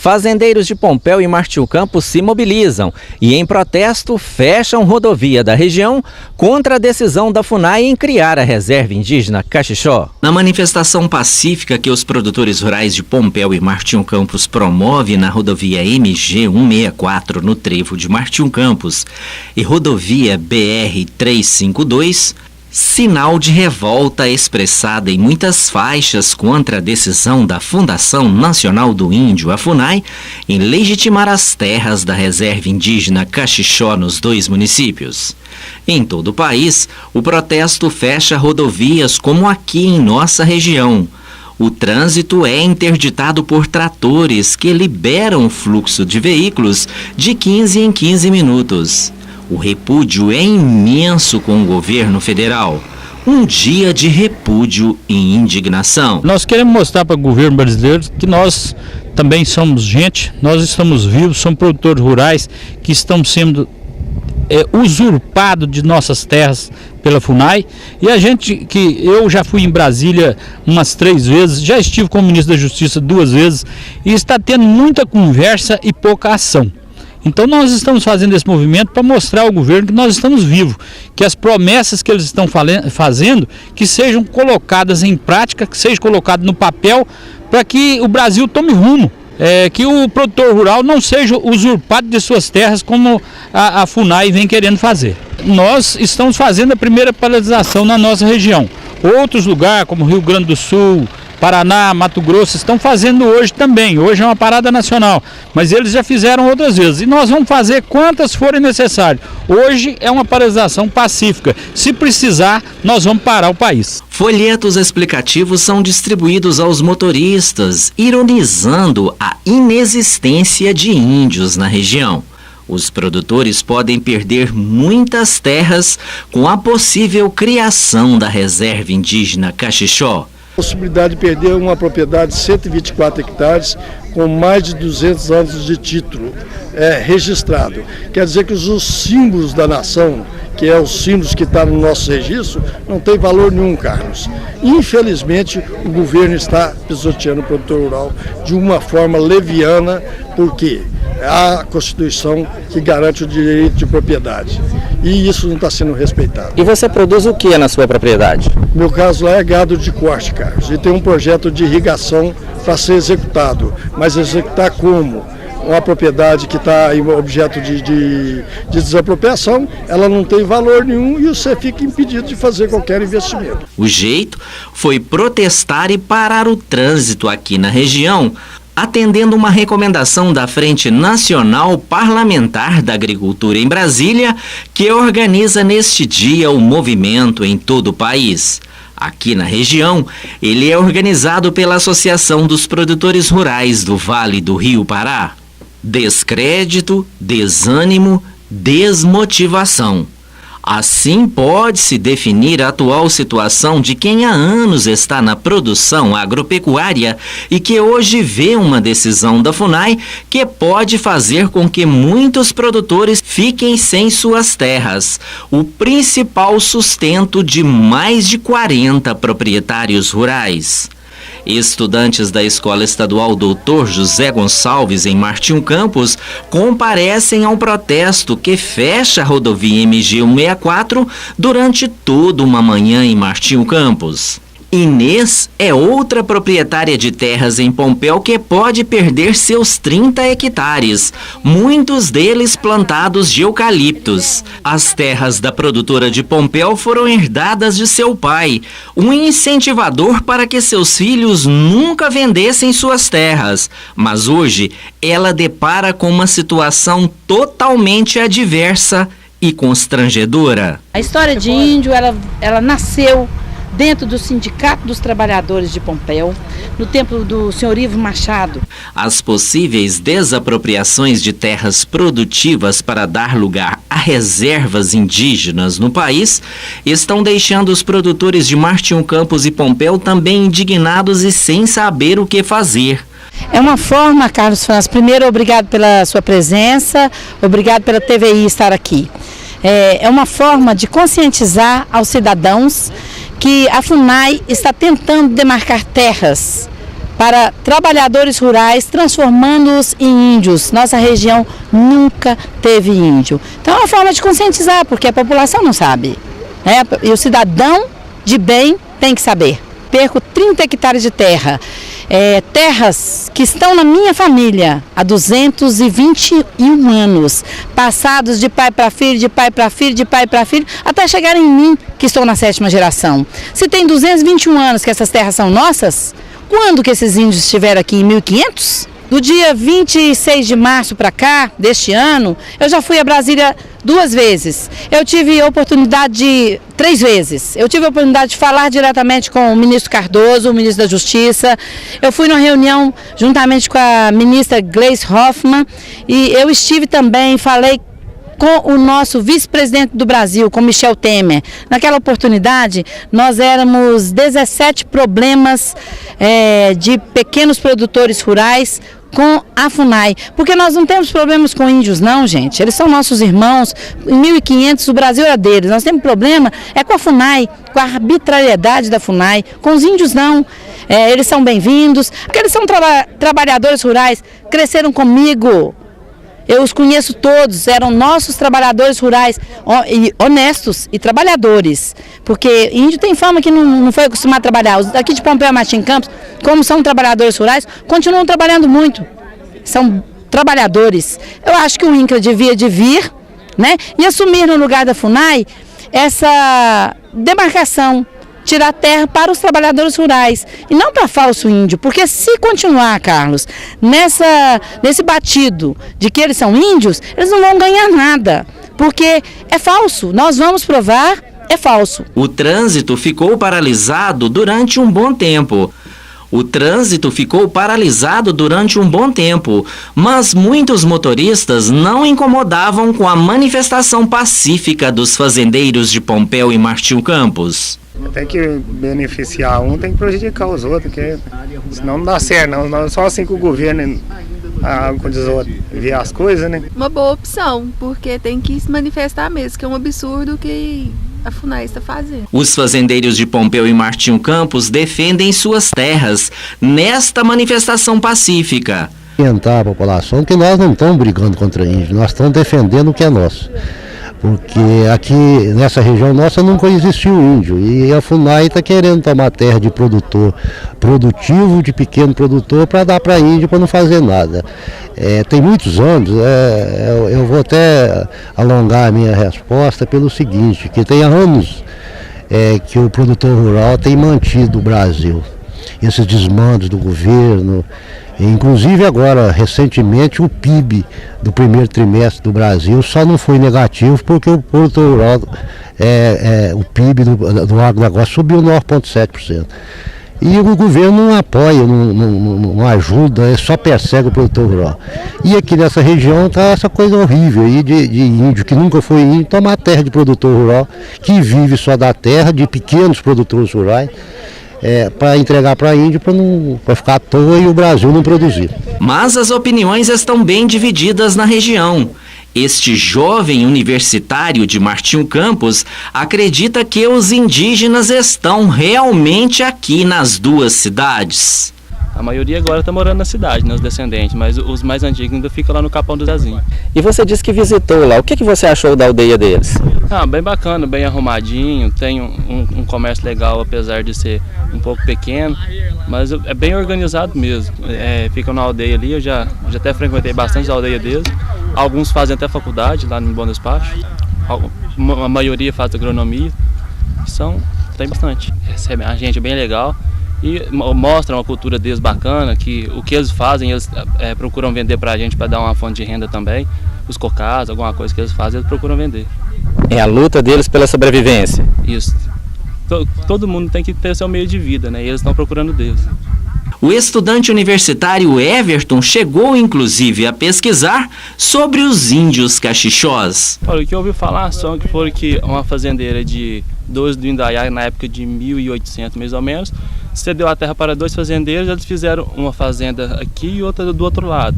Fazendeiros de Pompéu e Martim Campos se mobilizam e, em protesto, fecham rodovia da região contra a decisão da FUNAI em criar a reserva indígena Caxixó. Na manifestação pacífica que os produtores rurais de Pompéu e Martim Campos promovem na rodovia MG 164 no trevo de Martim Campos e rodovia BR 352, sinal de revolta expressada em muitas faixas contra a decisão da Fundação Nacional do Índio, a FUNAI, em legitimar as terras da reserva indígena Caxixó nos dois municípios. Em todo o país, o protesto fecha rodovias como aqui em nossa região. O trânsito é interditado por tratores que liberam o fluxo de veículos de 15 em 15 minutos. O repúdio é imenso com o governo federal. Um dia de repúdio e indignação. Nós queremos mostrar para o governo brasileiro que nós também somos gente, nós estamos vivos, somos produtores rurais que estão sendo usurpados de nossas terras pela FUNAI. E eu já fui em Brasília umas 3 vezes, já estive com o ministro da Justiça 2 vezes e está tendo muita conversa e pouca ação. Então nós estamos fazendo esse movimento para mostrar ao governo que nós estamos vivos, que as promessas que eles estão fazendo, que sejam colocadas em prática, que sejam colocadas no papel, para que o Brasil tome rumo, que o produtor rural não seja usurpado de suas terras como a FUNAI vem querendo fazer. Nós estamos fazendo a primeira paralisação na nossa região. Outros lugares, como Rio Grande do Sul, Paraná, Mato Grosso, estão fazendo hoje também. Hoje é uma parada nacional, mas eles já fizeram outras vezes. E nós vamos fazer quantas forem necessárias. Hoje é uma paralisação pacífica. Se precisar, nós vamos parar o país. Folhetos explicativos são distribuídos aos motoristas, ironizando a inexistência de índios na região. Os produtores podem perder muitas terras com a possível criação da reserva indígena Caxixó. Possibilidade de perder uma propriedade de 124 hectares com mais de 200 anos de título registrado. Quer dizer que os símbolos da nação, que é os símbolos que estão no nosso registro, não tem valor nenhum, Carlos. Infelizmente, o governo está pisoteando o produtor rural de uma forma leviana, porque a Constituição que garante o direito de propriedade. E isso não está sendo respeitado. E você produz o que na sua propriedade? Meu caso lá é gado de corte, Carlos, e tem um projeto de irrigação para ser executado. Mas executar como? Uma propriedade que está em objeto de desapropriação, ela não tem valor nenhum e você fica impedido de fazer qualquer investimento. O jeito foi protestar e parar o trânsito aqui na região, atendendo uma recomendação da Frente Nacional Parlamentar da Agricultura em Brasília, que organiza neste dia o movimento em todo o país. Aqui na região, ele é organizado pela Associação dos Produtores Rurais do Vale do Rio Pará. Descrédito, desânimo, desmotivação. Assim pode-se definir a atual situação de quem há anos está na produção agropecuária e que hoje vê uma decisão da FUNAI que pode fazer com que muitos produtores fiquem sem suas terras, o principal sustento de mais de 40 proprietários rurais. Estudantes da Escola Estadual Dr. José Gonçalves, em Martim Campos, comparecem ao protesto que fecha a rodovia MG 164 durante toda uma manhã em Martim Campos. Inês é outra proprietária de terras em Pompéu que pode perder seus 30 hectares, muitos deles plantados de eucaliptos. As terras da produtora de Pompéu foram herdadas de seu pai, um incentivador para que seus filhos nunca vendessem suas terras. Mas hoje ela depara com uma situação totalmente adversa e constrangedora. A história de índio, ela nasceu dentro do Sindicato dos Trabalhadores de Pompéu, no tempo do senhor Ivo Machado. As possíveis desapropriações de terras produtivas para dar lugar a reservas indígenas no país estão deixando os produtores de Martim Campos e Pompéu também indignados e sem saber o que fazer. É uma forma, Carlos França, primeiro, obrigado pela sua presença, obrigado pela TVI estar aqui. É uma forma de conscientizar aos cidadãos que a FUNAI está tentando demarcar terras para trabalhadores rurais, transformando-os em índios. Nossa região nunca teve índio. Então é uma forma de conscientizar, porque a população não sabe, né? E o cidadão de bem tem que saber. Perco 30 hectares de terra, terras que estão na minha família há 221 anos, passados de pai para filho, de pai para filho, de pai para filho, até chegar em mim, que estou na 7ª geração. Se tem 221 anos que essas terras são nossas, quando que esses índios estiveram aqui? Em 1500? Do dia 26 de março para cá, deste ano, eu já fui a Brasília 2 vezes. Eu tive oportunidade 3 vezes. Eu tive a oportunidade de falar diretamente com o ministro Cardoso, o ministro da Justiça. Eu fui numa reunião juntamente com a ministra Gleisi Hoffmann e eu estive também, falei com o nosso vice-presidente do Brasil, com Michel Temer. Naquela oportunidade, nós éramos 17 problemas de pequenos produtores rurais com a FUNAI, porque nós não temos problemas com índios não, gente, eles são nossos irmãos. Em 1500 o Brasil era deles, nós temos problema com a FUNAI, com a arbitrariedade da FUNAI, com os índios não. Eles são bem-vindos, porque eles são trabalhadores rurais, cresceram comigo. Eu os conheço todos, eram nossos trabalhadores rurais, honestos e trabalhadores. Porque índio tem fama que não foi acostumado a trabalhar. Os daqui de Pompéu Martins Campos, como são trabalhadores rurais, continuam trabalhando muito. São trabalhadores. Eu acho que o INCRA devia de vir, né, e assumir no lugar da FUNAI essa demarcação. Tirar terra para os trabalhadores rurais e não para falso índio, porque se continuar, Carlos, nesse batido de que eles são índios, eles não vão ganhar nada, porque é falso, nós vamos provar, é falso. O trânsito ficou paralisado durante um bom tempo. Mas muitos motoristas não incomodavam com a manifestação pacífica dos fazendeiros de Pompéu e Martinho Campos. Tem que beneficiar um, tem que prejudicar os outros, porque senão não dá certo, não. Só assim que o governo, como diz o outro, vê as coisas, né? Uma boa opção, porque tem que se manifestar mesmo, que é um absurdo que a FUNAI está fazendo. Os fazendeiros de Pompéu e Martinho Campos defendem suas terras nesta manifestação pacífica. Orientar a população que nós não estamos brigando contra índios, nós estamos defendendo o que é nosso. Porque aqui nessa região nossa nunca existiu índio e a FUNAI está querendo tomar terra de produtivo, de pequeno produtor, para dar para índio para não fazer nada. Tem muitos anos, eu vou até alongar a minha resposta pelo seguinte, que tem anos que o produtor rural tem mantido o Brasil. Esses desmandos do governo, inclusive agora, recentemente, o PIB do primeiro trimestre do Brasil só não foi negativo porque o produtor rural, o PIB do agronegócio subiu 9,7%. E o governo não apoia, não ajuda, só persegue o produtor rural. E aqui nessa região está essa coisa horrível aí de índio, que nunca foi índio, tomar terra de produtor rural, que vive só da terra, de pequenos produtores rurais, para entregar para índio, para ficar à toa e o Brasil não produzir. Mas as opiniões estão bem divididas na região. Este jovem universitário de Martinho Campos acredita que os indígenas estão realmente aqui nas 2 cidades. A maioria agora está morando na cidade, né, os descendentes, mas os mais antigos ainda ficam lá no Capão do Zezinho. E você disse que visitou lá, o que você achou da aldeia deles? Bem bacana, bem arrumadinho, tem um comércio legal, apesar de ser um pouco pequeno, mas é bem organizado mesmo. Ficam na aldeia ali, eu já até frequentei bastante a aldeia deles, alguns fazem até faculdade lá no Bom Despacho, a maioria faz agronomia, tem bastante, recebem a gente bem legal. E mostram a cultura deles bacana, que o que eles fazem, eles procuram vender pra gente para dar uma fonte de renda também. Os cocados, alguma coisa que eles fazem, eles procuram vender. É a luta deles pela sobrevivência. Isso. Todo mundo tem que ter seu meio de vida, né? E eles estão procurando deles. O estudante universitário Everton chegou inclusive a pesquisar sobre os índios cachixós. Olha, o que eu ouvi falar só que foi que uma fazendeira de 12 do Indaiá, na época de 1800 mais ou menos, cedeu a terra para 2 fazendeiros, eles fizeram uma fazenda aqui e outra do outro lado.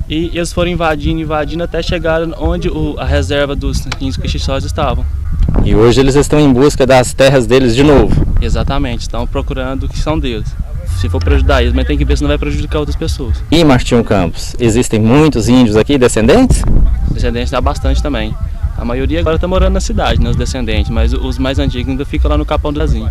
E eles foram invadindo até chegar onde a reserva dos índios cachixós estavam. E hoje eles estão em busca das terras deles de novo? Exatamente, estão procurando o que são deles. se for prejudicar eles, mas tem que ver se não vai prejudicar outras pessoas. E em Martinho Campos, existem muitos índios aqui, descendentes? Descendentes dá bastante também. A maioria agora está morando na cidade, né, os descendentes, mas os mais antigos ainda ficam lá no Capão do Lazinho.